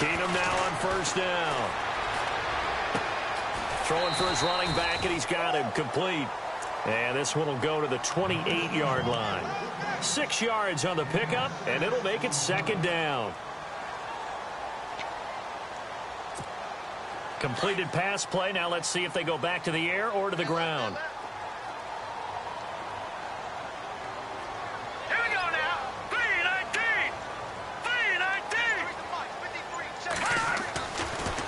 Keenum now on first down. Throwing for his running back, and he's got him complete. And this one will go to the 28-yard line. 6 yards on the pickup, and it'll make it second down. Completed pass play. Now let's see if they go back to the air or to the ground. Here we go now. 3-19. 3-19.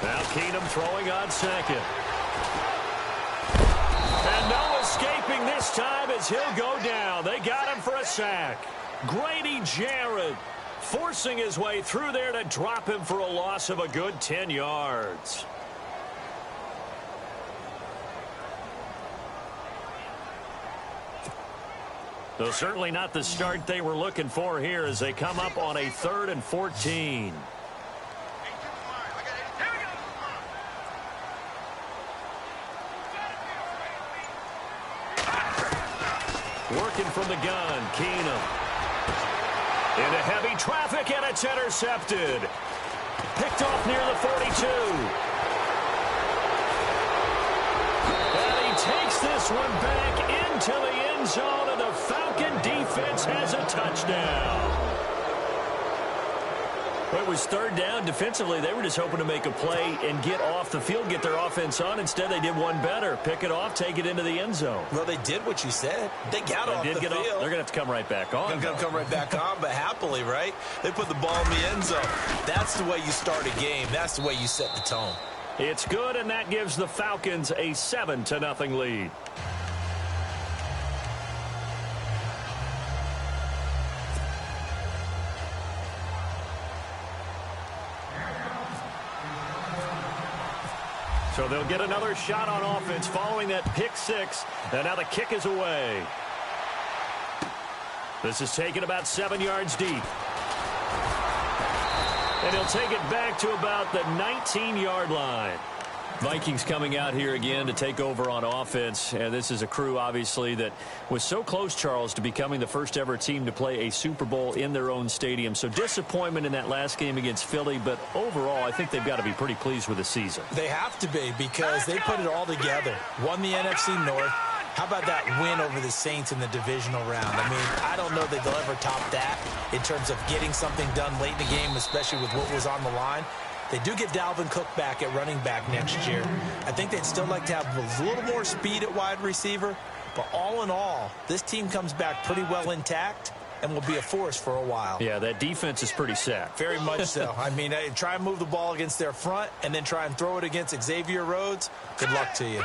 Now Keenum throwing on second. And no escaping this time as he'll go down. They got him for a sack. Grady Jarrett forcing his way through there to drop him for a loss of a good 10 yards. Though certainly not the start they were looking for here as they come up on a 3rd and 14. Working from the gun, Keenum. Into heavy traffic, and it's intercepted. Picked off near the 42. And he takes this one back into the end zone, and the Falcon defense has a touchdown. It was 3rd down. Defensively, they were just hoping to make a play and get off the field, get their offense on. Instead, they did one better. Pick it off, take it into the end zone. Well, they did what you said. They got off the field. They're going to have to come right back on. They're going to come right back on, but happily, right? They put the ball in the end zone. That's the way you start a game. That's the way you set the tone. It's good, and that gives the Falcons a 7-0 lead. So they'll get another shot on offense following that pick 6. And now the kick is away. This is taken about 7 yards deep. And he'll take it back to about the 19-yard line. Vikings coming out here again to take over on offense. And this is a crew, obviously, that was so close, Charles, to becoming the first ever team to play a Super Bowl in their own stadium. So disappointment in that last game against Philly. But overall, I think they've got to be pretty pleased with the season. They have to be because they put it all together. Won the NFC North. How about that win over the Saints in the divisional round? I mean, I don't know that they'll ever top that in terms of getting something done late in the game, especially with what was on the line. They do get Dalvin Cook back at running back next year. I think they'd still like to have a little more speed at wide receiver. But all in all, this team comes back pretty well intact and will be a force for a while. Yeah, that defense is pretty set. Very much so. I mean, try and move the ball against their front and then try and throw it against Xavier Rhodes. Good luck to you.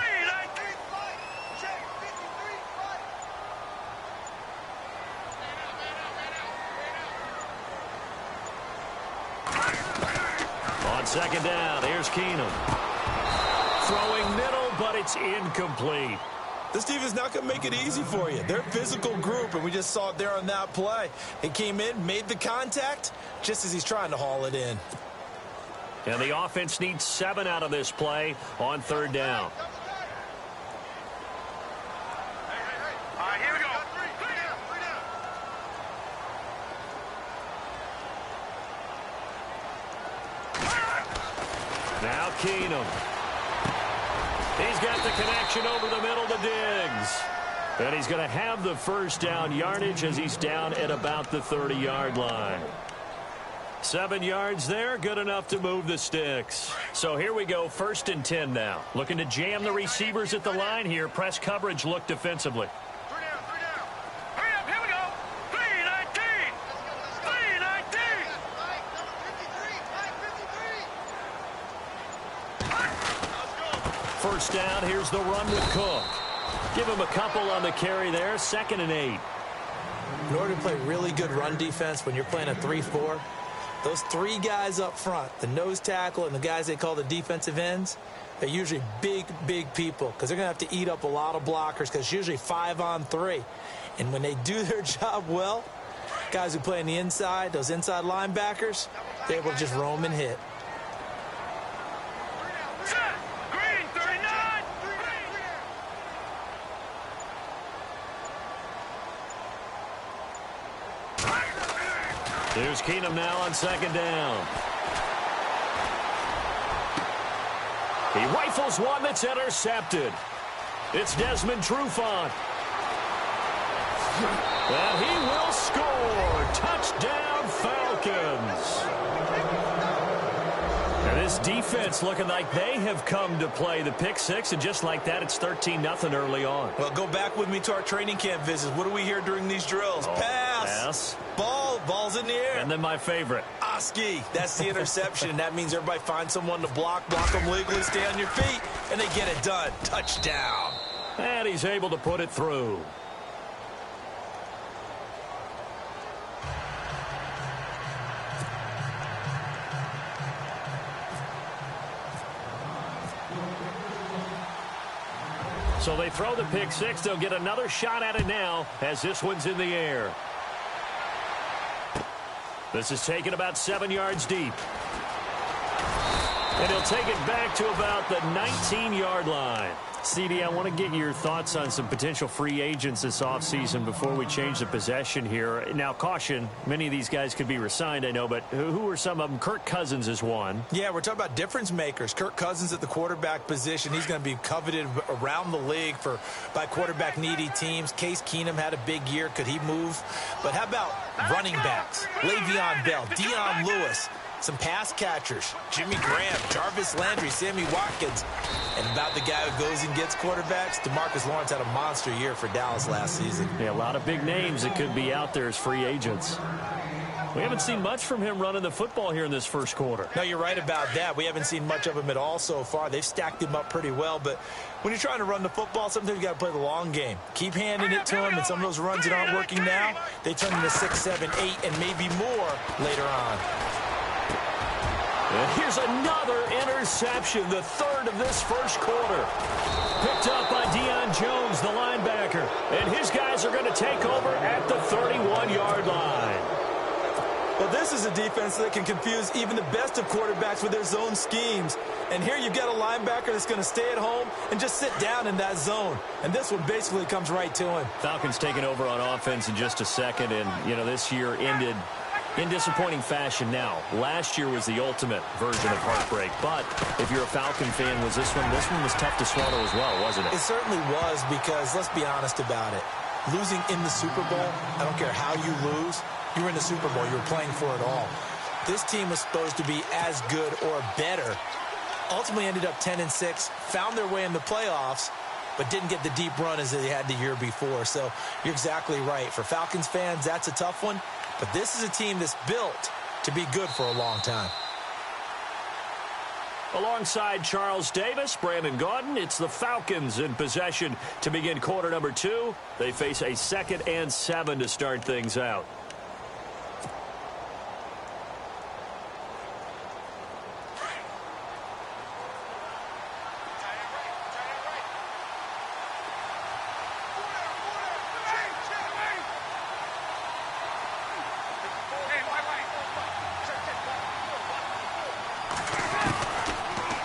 Second down, here's Keenum. Throwing middle, but it's incomplete. This team is not going to make it easy for you. They're a physical group, and we just saw it there on that play. He came in, made the contact, just as he's trying to haul it in. And the offense needs 7 out of this play on 3rd down. All right, here we go. Now Keenum. He's got the connection over the middle to Diggs. And he's going to have the first down yardage as he's down at about the 30-yard line. 7 yards there, good enough to move the sticks. So here we go, 1st and 10 now. Looking to jam the receivers at the line here. Press coverage look defensively. First down, here's the run with Cook. Give him a couple on the carry there, 2nd and 8. In order to play really good run defense when you're playing a 3-4, those 3 guys up front, the nose tackle and the guys they call the defensive ends, they're usually big, big people because they're going to have to eat up a lot of blockers because it's usually 5-on-3. And when they do their job well, guys who play on the inside, those inside linebackers, they're able to just roam and hit. Here's Keenum now on 2nd down. He rifles one that's intercepted. It's Desmond Trufant. And he will score. Touchdown, Falcons. And this defense looking like they have come to play the pick six, and just like that, it's 13-0 early on. Well, go back with me to our training camp visits. What do we hear during these drills? Pass. Ball's in the air. And then my favorite. Oski. That's the interception. That means everybody finds someone to block them legally, stay on your feet, and they get it done. Touchdown. And he's able to put it through. So they throw the pick six. They'll get another shot at it now as this one's in the air. This is taken about 7 yards deep. And he'll take it back to about the 19-yard line. CD, I want to get your thoughts on some potential free agents this offseason before we change the possession here. Now, caution, many of these guys could be re-signed, I know, but who are some of them? Kirk Cousins is one. Yeah, we're talking about difference makers. Kirk Cousins at the quarterback position. He's going to be coveted around the league by quarterback-needy teams. Case Keenum had a big year. Could he move? But how about running backs? Le'Veon Bell, Dion Lewis. Some pass catchers, Jimmy Graham, Jarvis Landry, Sammy Watkins. And about the guy who goes and gets quarterbacks, DeMarcus Lawrence had a monster year for Dallas last season. Yeah, a lot of big names that could be out there as free agents. We haven't seen much from him running the football here in this first quarter. No, you're right about that. We haven't seen much of him at all so far. They've stacked him up pretty well, but when you're trying to run the football, sometimes you got to play the long game. Keep handing it to him, and some of those runs that aren't working now, they turn into 6, 7, 8, and maybe more later on. And here's another interception, the third of this first quarter. Picked up by Deion Jones, the linebacker. And his guys are going to take over at the 31-yard line. Well, this is a defense that can confuse even the best of quarterbacks with their zone schemes. And here you've got a linebacker that's going to stay at home and just sit down in that zone. And this one basically comes right to him. Falcons taking over on offense in just a second. And, you know, this year ended in disappointing fashion now. Last year was the ultimate version of heartbreak. But if you're a Falcon fan, this one was tough to swallow as well, wasn't it? It certainly was, because let's be honest about it. Losing in the Super Bowl, I don't care how you lose, you were in the Super Bowl. You were playing for it all. This team was supposed to be as good or better. Ultimately ended up 10-6, found their way in the playoffs, but didn't get the deep run as they had the year before. So you're exactly right. For Falcons fans, that's a tough one. But this is a team that's built to be good for a long time. Alongside Charles Davis, Brandon Gaudin, it's the Falcons in possession to begin quarter number 2. They face a 2nd and 7 to start things out.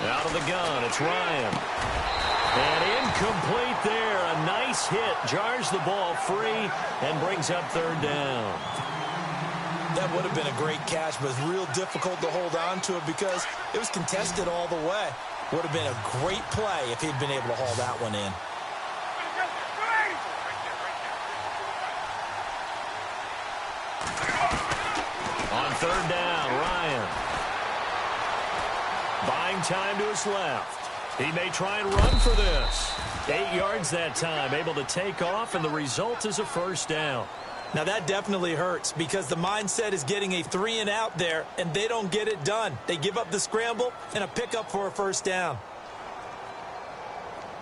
Out of the gun, it's Ryan. And incomplete there. A nice hit. Jars the ball free and brings up 3rd down. That would have been a great catch, but it's real difficult to hold on to it because it was contested all the way. Would have been a great play if he'd been able to haul that one in. On 3rd down, Ryan. Buying time to his left. He may try and run for this. 8 yards that time, able to take off, and the result is a 1st down. Now that definitely hurts because the mindset is getting a 3-and-out there, and they don't get it done. They give up the scramble and a pickup for a 1st down.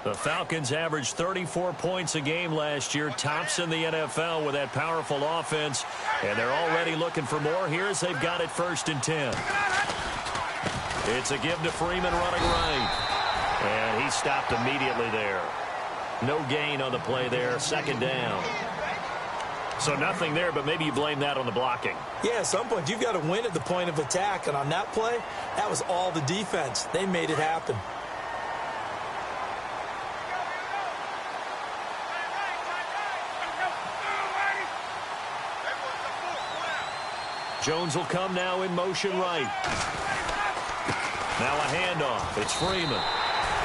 The Falcons averaged 34 points a game last year, tops in the NFL with that powerful offense, and they're already looking for more here as they've got it 1st and 10. It's a give to Freeman running right. And he stopped immediately there. No gain on the play there. 2nd down. So nothing there, but maybe you blame that on the blocking. Yeah, at some point, you've got to win at the point of attack. And on that play, that was all the defense. They made it happen. Jones will come now in motion right. Now a handoff. It's Freeman.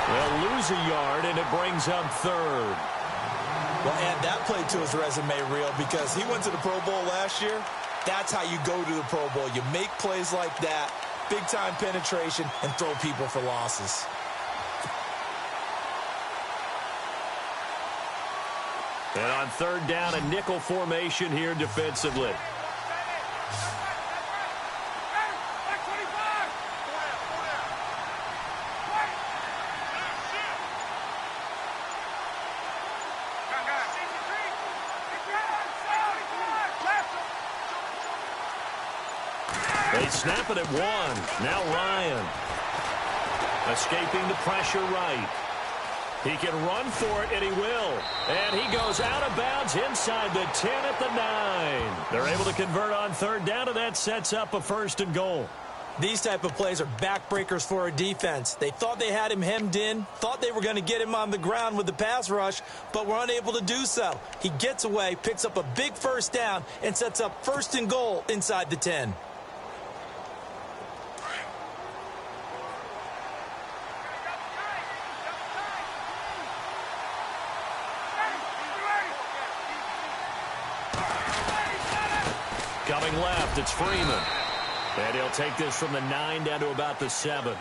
They'll lose a yard, and it brings up third. Well, add that play to his resume reel because he went to the Pro Bowl last year. That's how you go to the Pro Bowl. You make plays like that, big-time penetration, and throw people for losses. And on third down, a nickel formation here defensively. They snap it at one. Now Ryan. Escaping the pressure right. He can run for it, and he will. And he goes out of bounds inside the 10 at the 9. They're able to convert on third down, and that sets up a 1st and goal. These type of plays are backbreakers for a defense. They thought they had him hemmed in, thought they were going to get him on the ground with the pass rush, but were unable to do so. He gets away, picks up a big 1st down, and sets up 1st and goal inside the 10. Coming left, it's Freeman. And he'll take this from the 9 down to about the 7.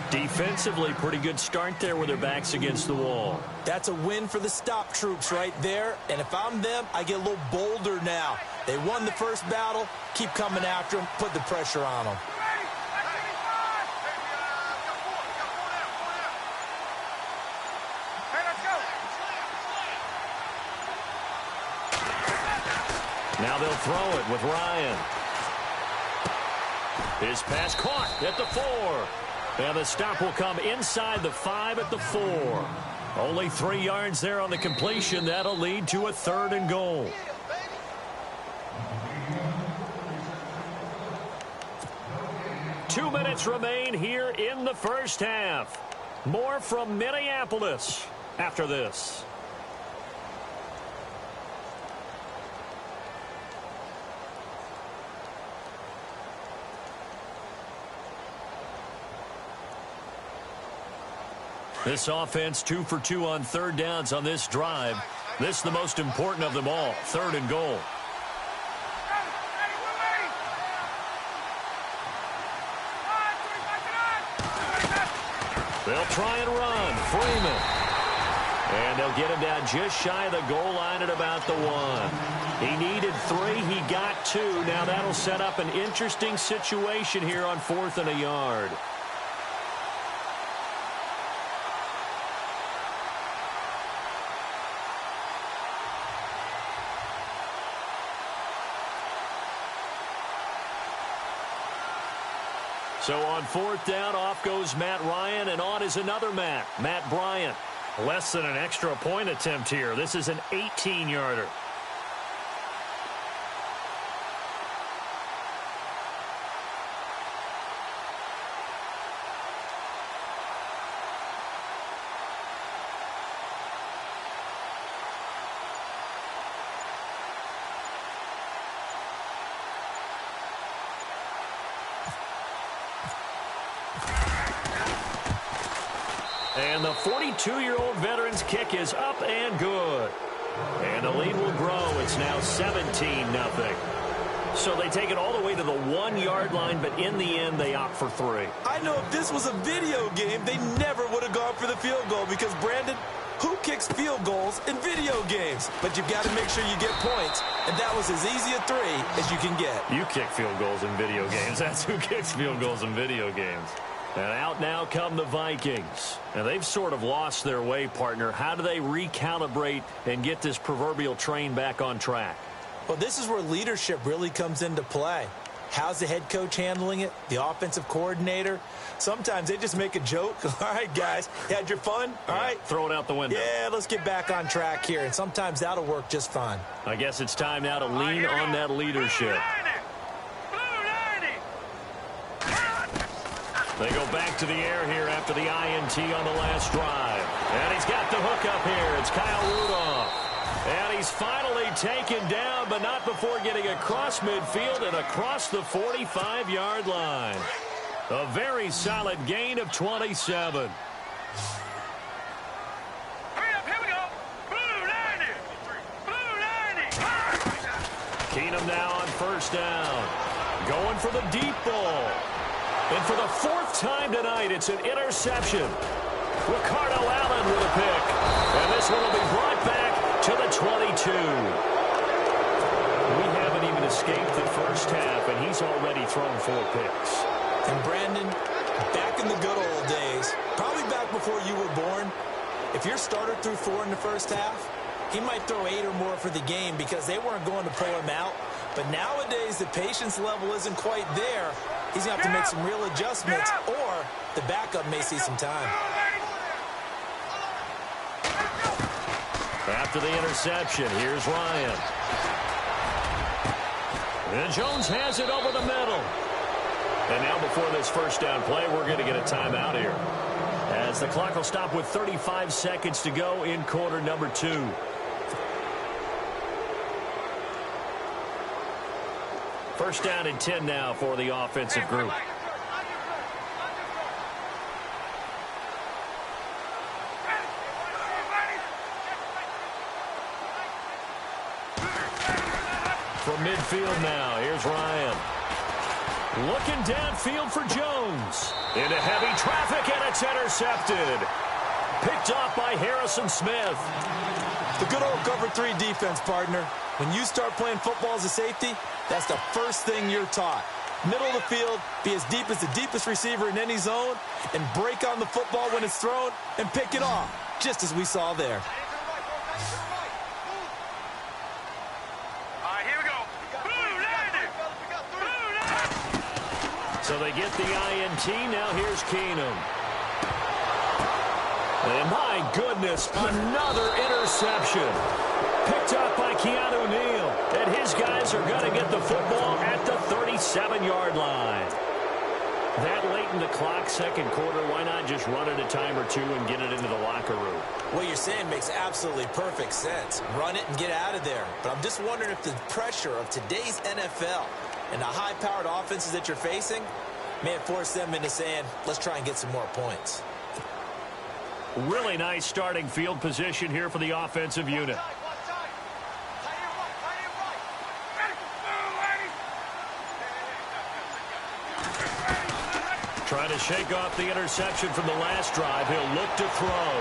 Defensively, pretty good start there with their backs against the wall. That's a win for the stop troops right there. And if I'm them, I get a little bolder now. They won the first battle. Keep coming after them. Put the pressure on them. Now they'll throw it with Ryan. His pass caught at the 4. And the stop will come inside the 5 at the 4. Only 3 yards there on the completion. That'll lead to a 3rd and goal. Two minutes remain here in the first half. More from Minneapolis after this. This offense 2 for 2 on third downs on this drive. This is the most important of them all, 3rd and goal. They'll try and run. Freeman. And they'll get him down just shy of the goal line at about the 1. He needed 3. He got 2. Now that'll set up an interesting situation here on 4th and a yard. So on 4th down, off goes Matt Ryan, and on is another Matt Bryant. Less than an extra point attempt here. This is an 18-yarder. And the 42-year-old veteran's kick is up and good. And the lead will grow. It's now 17-0. So they take it all the way to the 1-yard line, but in the end, they opt for 3. I know if this was a video game, they never would have gone for the field goal because, Brandon, who kicks field goals in video games? But you've got to make sure you get points, and that was as easy a 3 as you can get. You kick field goals in video games. That's who kicks field goals in video games. And out now come the Vikings. And they've sort of lost their way, partner. How do they recalibrate and get this proverbial train back on track? Well, this is where leadership really comes into play. How's the head coach handling it? The offensive coordinator? Sometimes they just make a joke. All right, guys, you had your fun? All right. Throw it out the window. Yeah, let's get back on track here. And sometimes that'll work just fine. I guess it's time now to lean on that leadership. They go back to the air here after the INT on the last drive. And he's got the hook up here. It's Kyle Rudolph. And he's finally taken down, but not before getting across midfield and across the 45-yard line. A very solid gain of 27. Hurry up, here we go. Blue 90. Blue 90. Keenum now on first down. Going for the deep ball. And for the fourth time tonight, it's an interception. Ricardo Allen with a pick. And this one will be brought back to the 22. We haven't even escaped the first half, and he's already thrown 4 picks. And Brandon, back in the good old days, probably back before you were born, if your starter threw 4 in the first half, he might throw 8 or more for the game because they weren't going to pull him out. But nowadays, the patience level isn't quite there. He's going to have to make some real adjustments, or the backup may see some time. After the interception, here's Ryan. And Jones has it over the middle. And now before this first down play, we're going to get a timeout here, as the clock will stop with 35 seconds to go in quarter number 2. First down and 10 now for the offensive group. From midfield now, here's Ryan. Looking downfield for Jones. Into heavy traffic, and it's intercepted. Picked off by Harrison Smith. The good old cover 3 defense, partner. When you start playing football as a safety, that's the first thing you're taught. Middle of the field, be as deep as the deepest receiver in any zone, and break on the football when it's thrown and pick it off, just as we saw there. All right, here we go. Blue 90. Blue 90. So they get the INT. Now here's Keenum. And my goodness, another interception. Picked up by Keanu Neal. And his guys are going to get the football at the 37-yard line. That late in the clock, second quarter, why not just run it a time or two and get it into the locker room? What you're saying makes absolutely perfect sense. Run it and get out of there. But I'm just wondering if the pressure of today's NFL and the high-powered offenses that you're facing may have forced them into saying, let's try and get some more points. Really nice starting field position here for the offensive unit. Trying to shake off the interception from the last drive. He'll look to throw.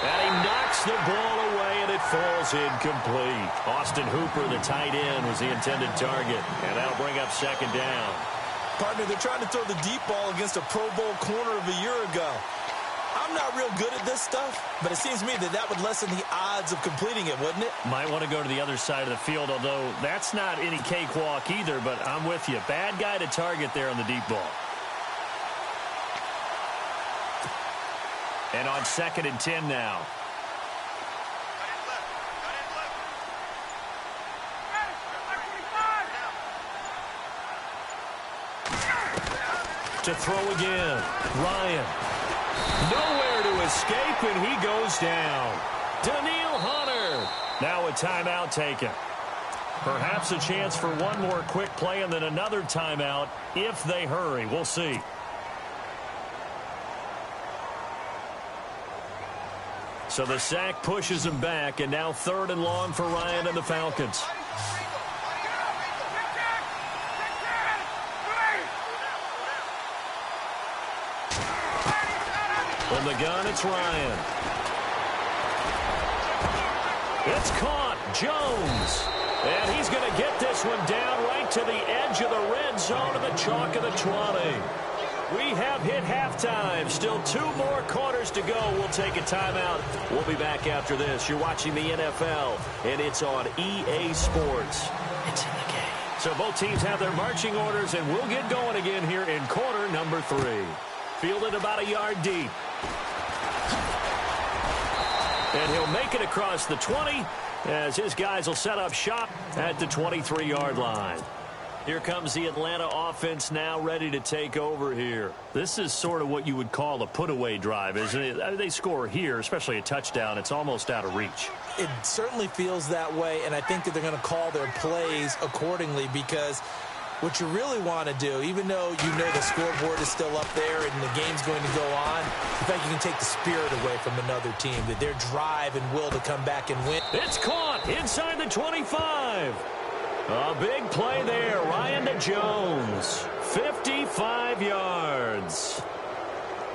And he knocks the ball away, and it falls incomplete. Austin Hooper, the tight end, was the intended target. And that'll bring up second down. Partner, they're trying to throw the deep ball against a Pro Bowl corner of a year ago. I'm not real good at this stuff, but it seems to me that that would lessen the odds of completing it, wouldn't it? Might want to go to the other side of the field, although that's not any cakewalk either, but I'm with you. Bad guy to target there on the deep ball. And on 2nd and 10 now. To throw again. Ryan. Nowhere to escape, and he goes down. Daniil Hunter. Now a timeout taken. Perhaps a chance for one more quick play and then another timeout if they hurry. We'll see. So the sack pushes him back, and now 3rd and long for Ryan and the Falcons. From the gun, it's Ryan. It's caught. Jones. And he's going to get this one down right to the edge of the red zone of the chalk of the 20. We have hit halftime. Still 2 more quarters to go. We'll take a timeout. We'll be back after this. You're watching the NFL, and it's on EA Sports. It's in the game. So both teams have their marching orders, and we'll get going again here in quarter number 3. Fielded about a yard deep. And he'll make it across the 20 as his guys will set up shop at the 23-yard line. Here comes the Atlanta offense now ready to take over here. This is sort of what you would call a put-away drive, isn't it? They score here, especially a touchdown. It's almost out of reach. It certainly feels that way, and I think that they're going to call their plays accordingly because What you really want to do, even though you know the scoreboard is still up there and the game's going to go on, in fact, you can take the spirit away from another team, that their drive and will to come back and win. It's caught inside the 25. A big play there. Ryan to Jones. 55 yards.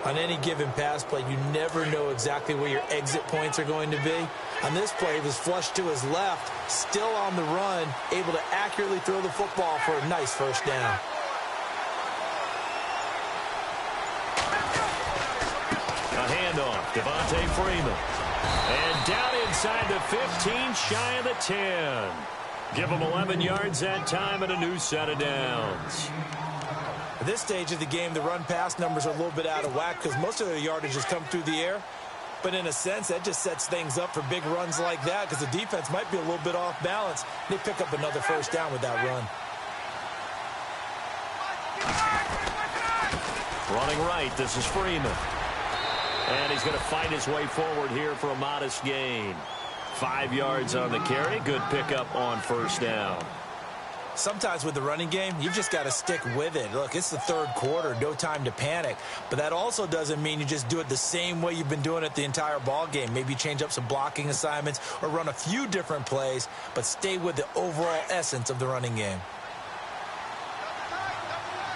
On any given pass play, you never know exactly where your exit points are going to be. On this play, he was flushed to his left, still on the run, able to accurately throw the football for a nice first down. A handoff, Devontae Freeman. And down inside the 15, shy of the 10. Give him 11 yards that time and a new set of downs. At this stage of the game, the run-pass numbers are a little bit out of whack because most of their yardage has come through the air. But in a sense, that just sets things up for big runs like that because the defense might be a little bit off balance. They pick up another first down with that run. Running right, this is Freeman. And he's going to fight his way forward here for a modest gain. 5 yards on the carry. Good pickup on first down. Sometimes with the running game, you've just got to stick with it. Look, it's the third quarter, no time to panic. But that also doesn't mean you just do it the same way you've been doing it the entire ball game. Maybe change up some blocking assignments or run a few different plays, but stay with the overall essence of the running game.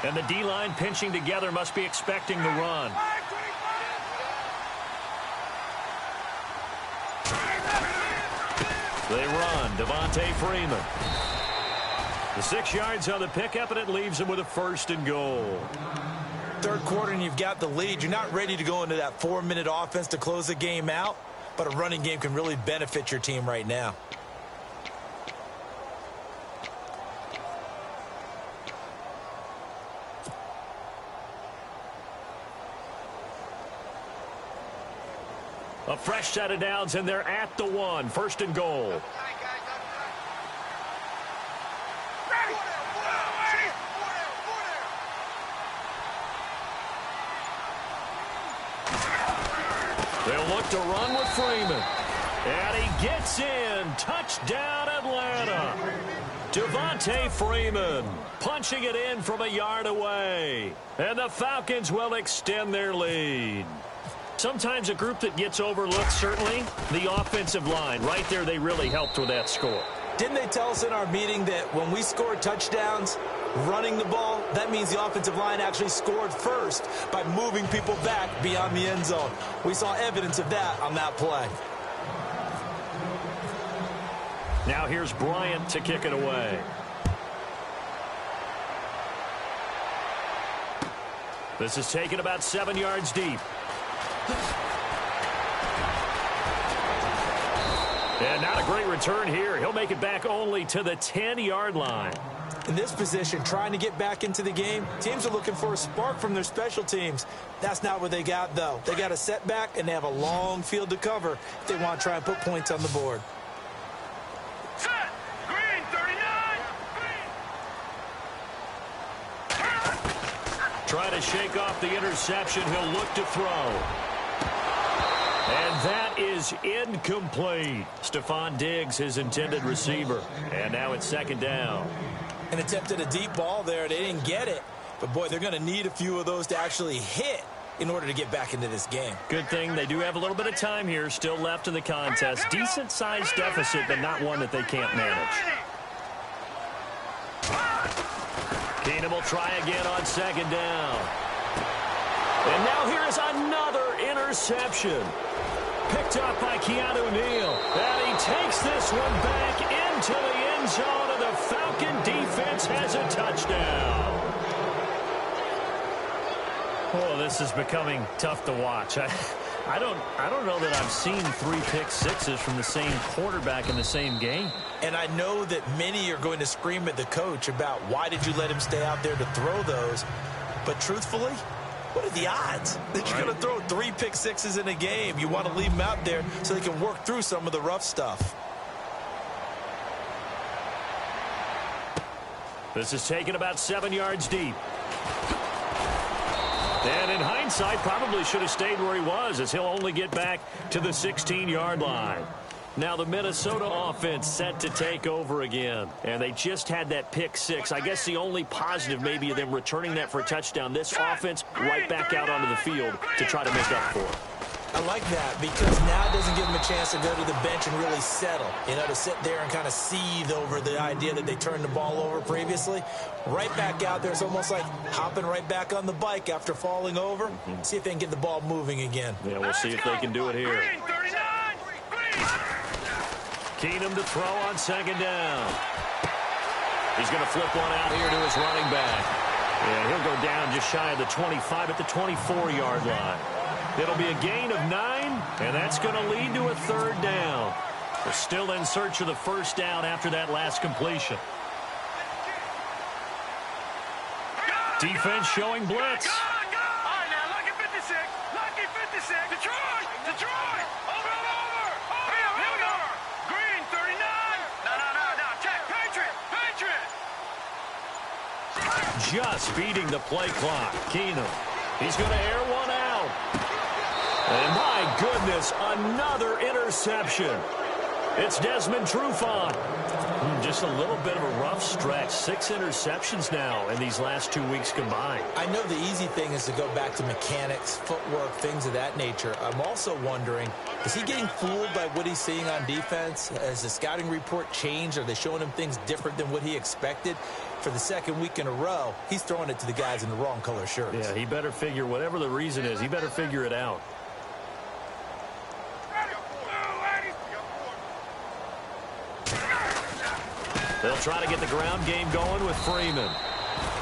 And the D-line pinching together must be expecting the run. They run, Devontae Freeman. The 6 yards on the pickup, and it leaves him with a first and goal. Third quarter, and you've got the lead. You're not ready to go into that 4-minute offense to close the game out, but a running game can really benefit your team right now. A fresh set of downs, and they're at the 1. First and goal. They'll look to run with Freeman. And he gets in. Touchdown, Atlanta. Devontae Freeman punching it in from a yard away. And the Falcons will extend their lead. Sometimes a group that gets overlooked, certainly, the offensive line. Right there, they really helped with that score. Didn't they tell us in our meeting that when we score touchdowns, running the ball, that means the offensive line actually scored first by moving people back beyond the end zone? We saw evidence of that on that play. Now here's Bryant to kick it away. This is taken about 7 yards deep. And not a great return here. He'll make it back only to the 10-yard line. In this position, trying to get back into the game, teams are looking for a spark from their special teams. That's not what they got, though. They got a setback, and they have a long field to cover if they want to try and put points on the board. Set. Green, 39. Green. Trying to shake off the interception. He'll look to throw. And that is incomplete. Stephon Diggs, his intended receiver. And now it's second down. And attempted a deep ball there. They didn't get it. But, boy, they're going to need a few of those to actually hit in order to get back into this game. Good thing they do have a little bit of time here still left in the contest. Decent-sized deficit, but not one that they can't manage. Keenum will try again on second down. And now here is another interception. Picked up by Keanu Neal. And he takes this one back into the end zone, and the Falcon defense has a touchdown. Oh, this is becoming tough to watch. I don't know that I've seen 3 pick-sixes from the same quarterback in the same game. And I know that many are going to scream at the coach about why did you let him stay out there to throw those. But truthfully, what are the odds that you're going to throw 3 pick-sixes in a game? You want to leave them out there so they can work through some of the rough stuff. This is taken about 7 yards deep. And in hindsight, probably should have stayed where he was, as he'll only get back to the 16-yard line. Now the Minnesota offense set to take over again. And they just had that pick six. I guess the only positive maybe of them returning that for a touchdown. This offense right back out onto the field to try to make up for it. I like that because now it doesn't give them a chance to go to the bench and really settle. You know, to sit there and kind of seethe over the idea that they turned the ball over previously. Right back out there. It's almost like hopping right back on the bike after falling over. See if they can get the ball moving again. Yeah, we'll see if they can do it here. Keenum to throw on second down. He's going to flip one out here to his running back. Yeah, he'll go down just shy of the 25 at the 24-yard line. It'll be a gain of 9, and that's going to lead to a third down. They're still in search of the first down after that last completion. Defense showing blitz. All right, now, lucky 56. Lucky 56. Detroit. Detroit. Over. Here we go. Green, 39. No. Check. Patriot. Just beating the play clock. Keenum. He's going to air one out. And my goodness, another interception. It's Desmond Trufant. Just a little bit of a rough stretch. 6 interceptions now in these last 2 weeks combined. I know the easy thing is to go back to mechanics, footwork, things of that nature. I'm also wondering, is he getting fooled by what he's seeing on defense? Has the scouting report changed? Are they showing him things different than what he expected? For the second week in a row, he's throwing it to the guys in the wrong color shirts. Yeah, he better figure, whatever the reason is, he better figure it out. They'll try to get the ground game going with Freeman.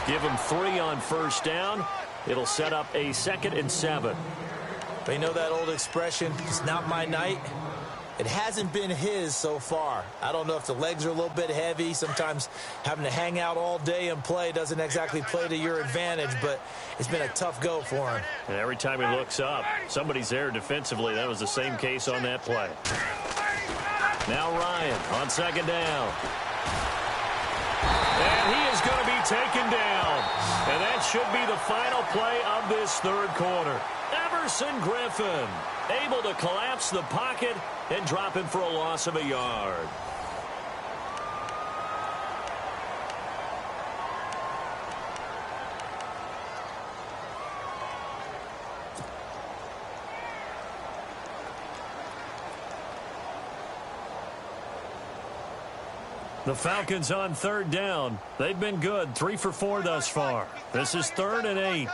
Give him 3 on first down. It'll set up a 2nd and 7. They know that old expression, it's not my night. It hasn't been his so far. I don't know if the legs are a little bit heavy. Sometimes having to hang out all day and play doesn't exactly play to your advantage, but it's been a tough go for him. And every time he looks up, somebody's there defensively. That was the same case on that play. Now Ryan on second down. And he is going to be taken down. And that should be the final play of this third quarter. Everson Griffin able to collapse the pocket and drop him for a loss of a yard. The Falcons on third down. They've been good, 3 for 4 thus far. This is 3rd and 8.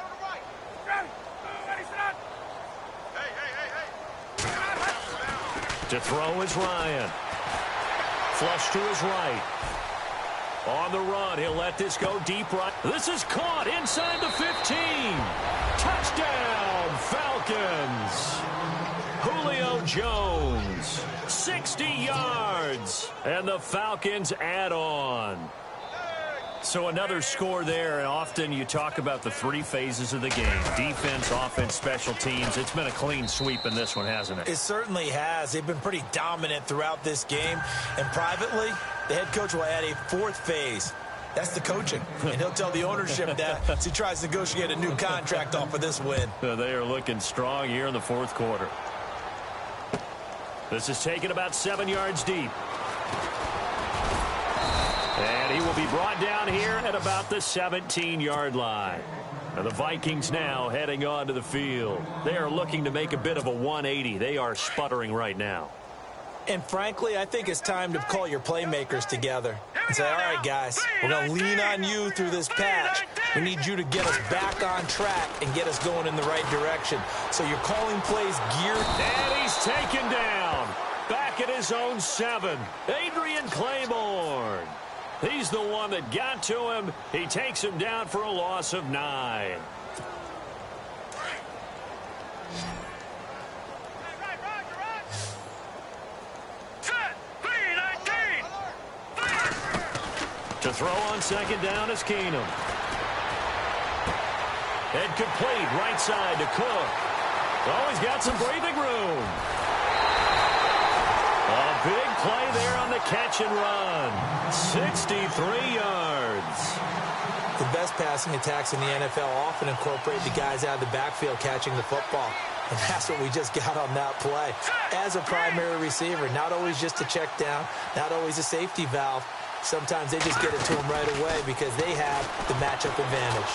To throw is Ryan. Flush to his right. On the run, he'll let this go deep right. This is caught inside the 15. Touchdown, Falcons. Julio Jones, 60 yards, and the Falcons add on. So another score there, and often you talk about the 3 phases of the game. Defense, offense, special teams. It's been a clean sweep in this one, hasn't it? It certainly has. They've been pretty dominant throughout this game. And privately, the head coach will add a 4th phase. That's the coaching. And he'll tell the ownership that as he tries to negotiate a new contract off of this win. They are looking strong here in the 4th quarter. This is taken about 7 yards deep. And he will be brought down here at about the 17-yard line. And the Vikings now heading onto the field. They are looking to make a bit of a 180. They are sputtering right now. And frankly, I think it's time to call your playmakers together and say, all right, guys, we're going to lean on you through this patch. We need you to get us back on track and get us going in the right direction. So you're calling plays geared. And he's taken down. Back at his own 7. Adrian Claiborne. He's the one that got to him. He takes him down for a loss of 9. To throw on second down is Keenum. And complete right side to Cook. Oh, he's got some breathing room. A big play there on the catch and run. 63 yards. The best passing attacks in the NFL often incorporate the guys out of the backfield catching the football. And that's what we just got on that play. As a primary receiver, not always just a check down, not always a safety valve. Sometimes they just get it to them right away because they have the matchup advantage.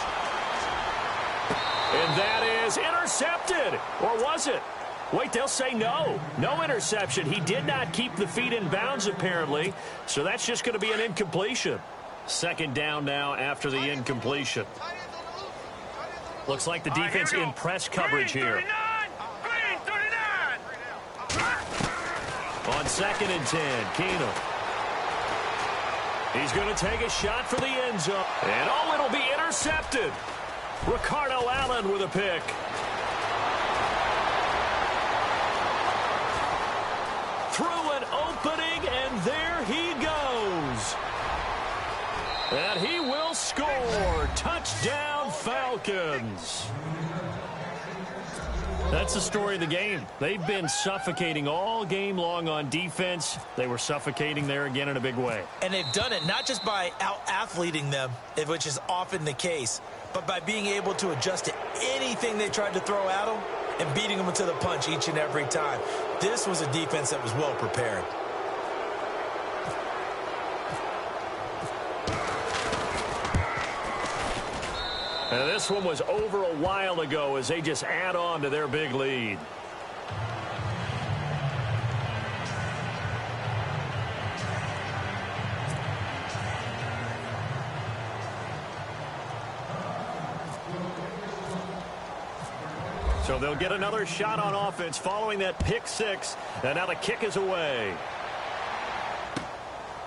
And that is intercepted. Or was it? Wait, they'll say no. No interception. He did not keep the feet in bounds, apparently. So that's just going to be an incompletion. Second down now after the incompletion. Looks like the defense in press coverage here. On 2nd and 10, Keenum. He's going to take a shot for the end zone. And, oh, it'll be intercepted. Ricardo Allen with a pick. Through an opening, and there he goes. And he will score. Touchdown, Falcons. That's the story of the game. They've been suffocating all game long on defense. They were suffocating there again in a big way. And they've done it not just by out-athleting them, which is often the case, but by being able to adjust to anything they tried to throw at them and beating them to the punch each and every time. This was a defense that was well prepared. And this one was over a while ago as they just add on to their big lead. So they'll get another shot on offense following that pick six. And now the kick is away.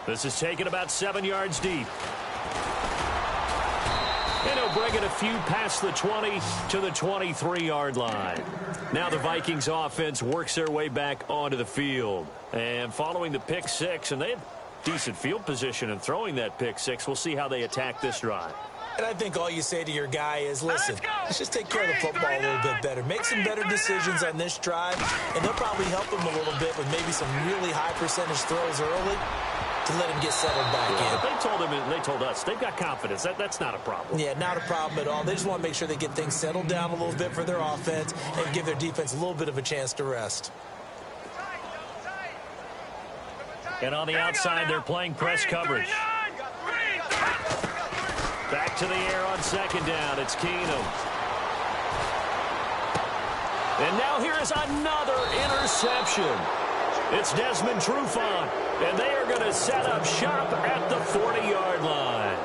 This is taken about 7 yards deep. And he'll bring it a few past the 20 to the 23-yard line. Now the Vikings offense works their way back onto the field. And following the pick six, and they have decent field position in throwing that pick six. We'll see how they attack this drive. And I think all you say to your guy is, listen, let's just take care of the football a little bit better. Make some better decisions on this drive, and they'll probably help him a little bit with maybe some really high percentage throws early to let him get settled back in. They told us they've got confidence. That's not a problem. Yeah, not a problem at all. They just want to make sure they get things settled down a little bit for their offense and give their defense a little bit of a chance to rest. And on the outside, they're playing press coverage. Back to the air on 2nd down. It's Keenum. And now here is another interception. It's Desmond Trufant. And they are going to set up shop at the 40-yard line.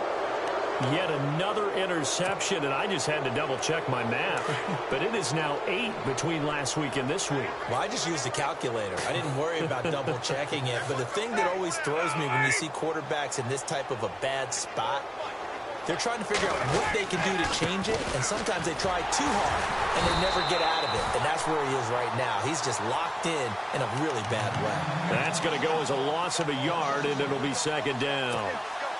Yet another interception, and I just had to double-check my math. But it is now 8 between last week and this week. Well, I just used a calculator. I didn't worry about double-checking it. But the thing that always throws me when you see quarterbacks in this type of a bad spot, they're trying to figure out what they can do to change it, and sometimes they try too hard, and they never get out of it. And that's where he is right now. He's just locked in a really bad way. That's going to go as a loss of a yard, and it'll be 2nd down.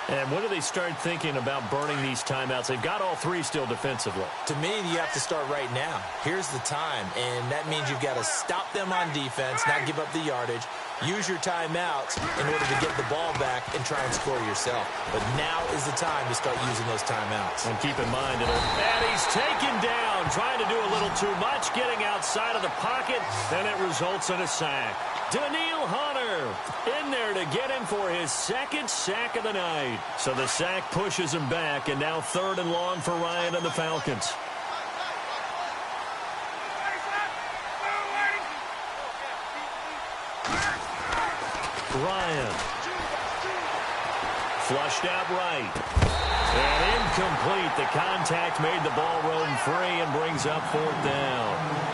And when do they start thinking about burning these timeouts? They've got all 3 still defensively. To me, you have to start right now. Here's the time, and that means you've got to stop them on defense, not give up the yardage, use your timeouts in order to get the ball back and try and score yourself. But now is the time to start using those timeouts. And keep in mind, and he's taken down, trying to do a little too much, getting outside of the pocket, and it results in a sack. Daniil Hunter in there to get him for his 2nd sack of the night. So the sack pushes him back, and now 3rd and long for Ryan and the Falcons. Ryan. Flushed out right. And incomplete. The contact made the ball roam free and brings up 4th down.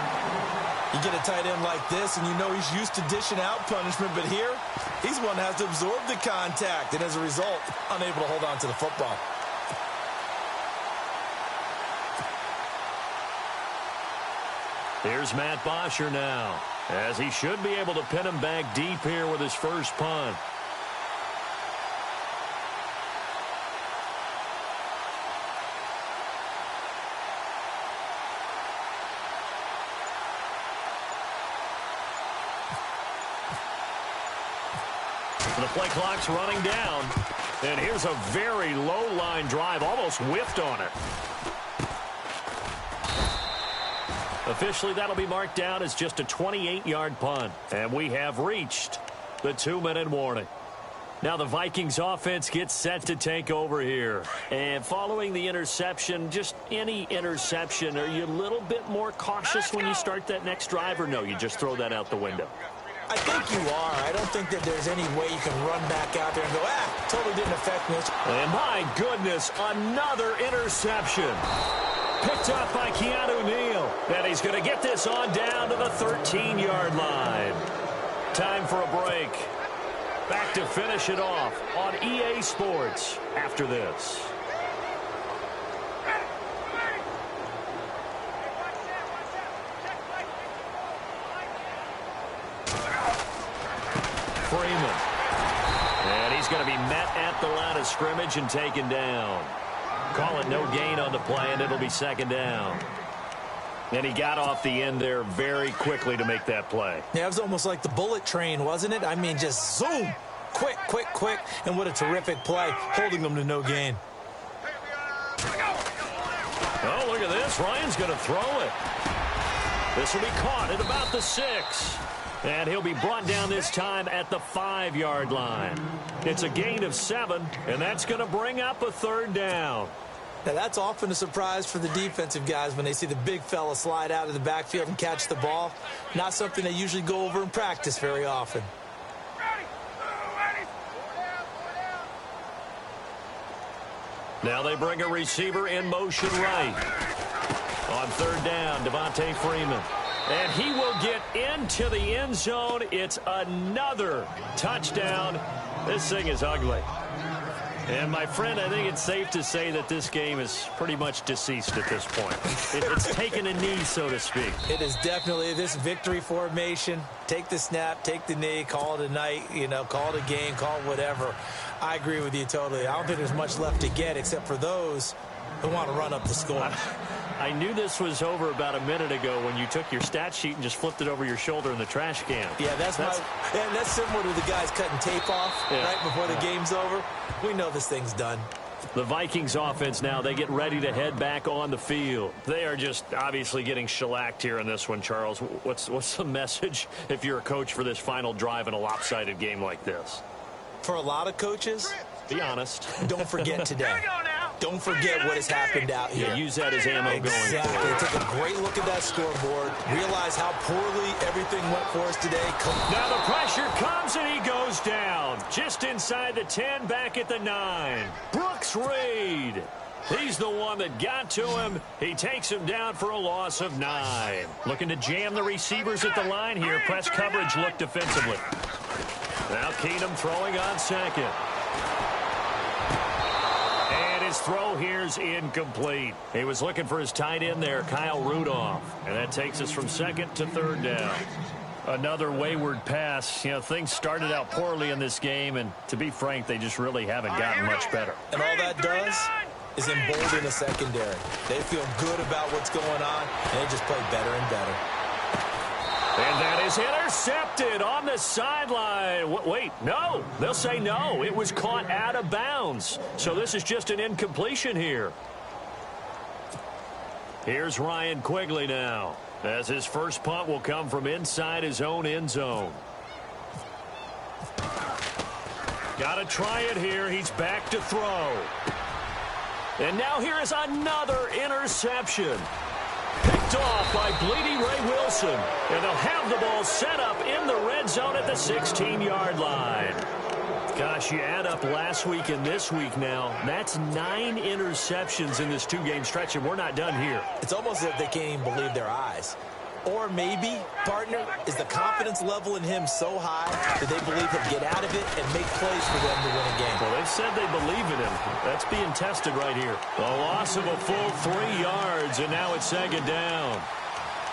You get a tight end like this, and you know he's used to dishing out punishment, but here, he's one that has to absorb the contact, and as a result, unable to hold on to the football. Here's Matt Bosher now, as he should be able to pin him back deep here with his first punt. The play clock's running down. And here's a very low-line drive, almost whiffed on it. Officially, that'll be marked down as just a 28-yard punt. And we have reached the 2-minute warning. Now the Vikings offense gets set to take over here. And following the interception, just any interception, are you a little bit more cautious when you start that next drive, or no, you just throw that out the window? I think you are. I don't think that there's any way you can run back out there and go, totally didn't affect me. And my goodness, another interception. Picked up by Keanu Neal. And he's going to get this on down to the 13-yard line. Time for a break. Back to finish it off on EA Sports after this. Freeman. And he's going to be met at the line of scrimmage and taken down. Call it no gain on the play, and it'll be second down. And he got off the end there very quickly to make that play. Yeah, it was almost like the bullet train, wasn't it? I mean, just zoom. Quick, quick, quick. And what a terrific play, holding them to no gain. Oh, look at this. Ryan's going to throw it. This will be caught at about the 6. And he'll be brought down this time at the 5-yard line. It's a gain of 7, and that's going to bring up a third down. Now, that's often a surprise for the defensive guys when they see the big fella slide out of the backfield and catch the ball. Not something they usually go over in practice very often. Now they bring a receiver in motion right. On third down, Devontae Freeman. And he will get into the end zone. It's another touchdown. This thing is ugly. And, my friend, I think it's safe to say that this game is pretty much deceased at this point. It's taken a knee, so to speak. It is definitely this victory formation. Take the snap, take the knee, call it a night, call it a game, call it whatever. I agree with you totally. I don't think there's much left to get except for those who want to run up the score. I knew this was over about a minute ago when you took your stat sheet and just flipped it over your shoulder in the trash can. Yeah, that's similar to the guys cutting tape off right before the game's over. We know this thing's done. The Vikings offense now, they get ready to head back on the field. They are just obviously getting shellacked here in this one, Charles. What's the message if you're a coach for this final drive in a lopsided game like this? For a lot of coaches, be honest. Don't forget today. Don't forget what has happened out here. Yeah, use that as ammo going forward. Exactly. Take a great look at that scoreboard. Realize how poorly everything went for us today. Now the pressure comes and he goes down. Just inside the 10, back at the 9. Brooks Reed. He's the one that got to him. He takes him down for a loss of 9. Looking to jam the receivers at the line here. Press coverage look defensively. Now Keenum throwing on second. His throw here's incomplete. He was looking for his tight end there, Kyle Rudolph. And that takes us from second to third down. Another wayward pass. Things started out poorly in this game, and to be frank, they just really haven't gotten much better. And all that does is embolden the secondary. They feel good about what's going on, and they just play better and better. And that is intercepted on the sideline. Wait, no. They'll say no. It was caught out of bounds. So this is just an incompletion here. Here's Ryan Quigley now, as his first punt will come from inside his own end zone. Got to try it here. He's back to throw. And now here is another interception. Picked off by Bleedy Ray Wilson. And they'll have the ball set up in the red zone at the 16-yard line. Gosh, you add up last week and this week now. That's 9 interceptions in this 2-game stretch, and we're not done here. It's almost as if they can't even believe their eyes. Or maybe, partner, is the confidence level in him so high that they believe he'll get out of it and make plays for them to win a game. Well, they've said they believe in him. That's being tested right here. A loss of a full 3 yards, and now it's second down.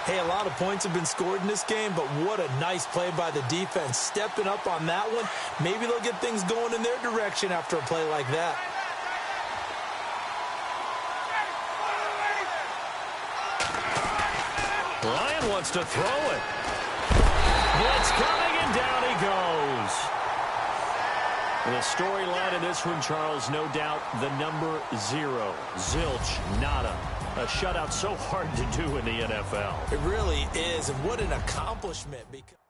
Hey, a lot of points have been scored in this game, but what a nice play by the defense. Stepping up on that one, maybe they'll get things going in their direction after a play like that. Ryan wants to throw it. Blitz coming, and down he goes. And the storyline in this one, Charles, no doubt the number 0. Zilch, nada. A shutout so hard to do in the NFL. It really is, and what an accomplishment. Because